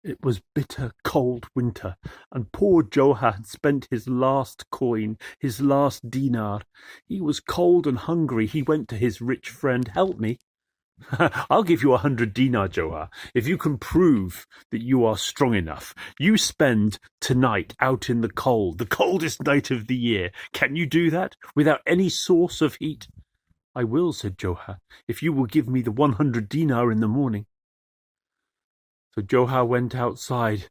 It was bitter, cold winter, and poor Joha had spent his last coin, his last dinar. He was cold and hungry. He went to his rich friend. "Help me." "I'll give you 100 dinar, Joha, if you can prove that you are strong enough. You spend tonight out in the cold, the coldest night of the year. Can you do that, without any source of heat?" "I will," said Joha, "if you will give me the 100 dinar in the morning." So Joha went outside.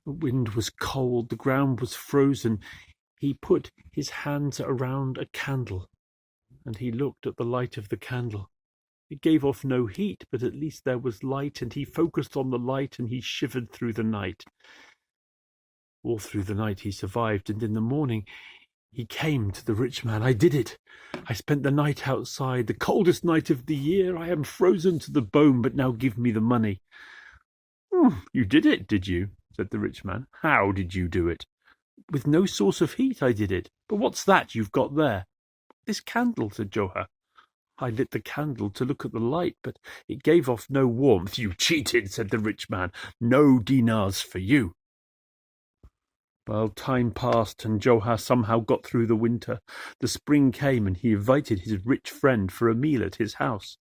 The wind was cold, the ground was frozen. He put his hands around a candle, and he looked at the light of the candle. It gave off no heat, but at least there was light, and he focused on the light, and he shivered through the night. All through the night he survived, and in the morning he came to the rich man. "I did it. I spent the night outside, the coldest night of the year. I am frozen to the bone, but now give me the money." "You did it, did you?" said the rich man. "How did you do it?" "With no source of heat I did it. But what's that you've got there?" "This candle," said Joha. I lit the candle to look at the light, but it gave off no warmth. "You cheated," said the rich man. "No dinars for you." Well, time passed, and Joha somehow got through the winter. The spring came, and he invited his rich friend for a meal at his house.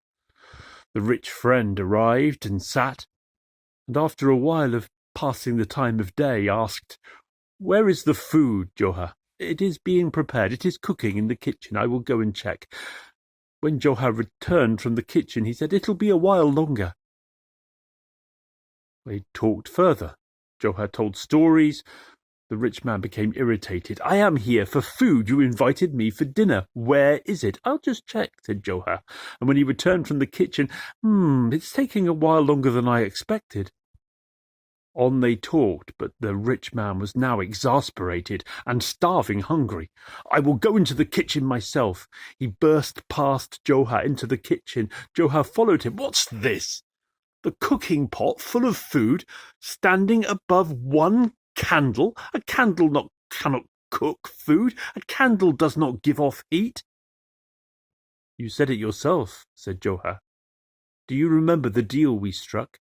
The rich friend arrived and sat, and after a while of passing the time of day, asked, "Where is the food, Joha?" "It is being prepared. It is cooking in the kitchen. I will go and check." When Joha returned from the kitchen, he said, "It'll be a while longer." They talked further. Joha told stories. The rich man became irritated. "I am here for food. You invited me for dinner. Where is it?" "I'll just check," said Joha. And when he returned from the kitchen, "It's taking a while longer than I expected." On they talked, but the rich man was now exasperated and starving hungry. "I will go into the kitchen myself." He burst past Joha into the kitchen. Joha followed him. "What's this? The cooking pot full of food, standing above one candle? A candle cannot cook food. A candle does not give off heat." "You said it yourself," said Joha. "Do you remember the deal we struck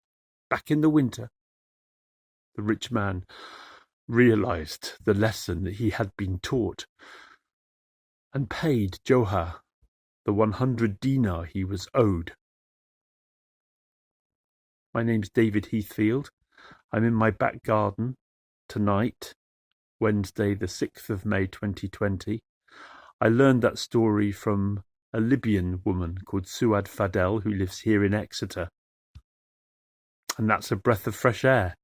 back in the winter?" The rich man realized the lesson that he had been taught, and paid Joha the 100 dinar he was owed. My name's David Heathfield. I'm in my back garden tonight, Wednesday the 6th of May 2020. I learned that story from a Libyan woman called Souad Fadel, who lives here in Exeter. And that's a breath of fresh air.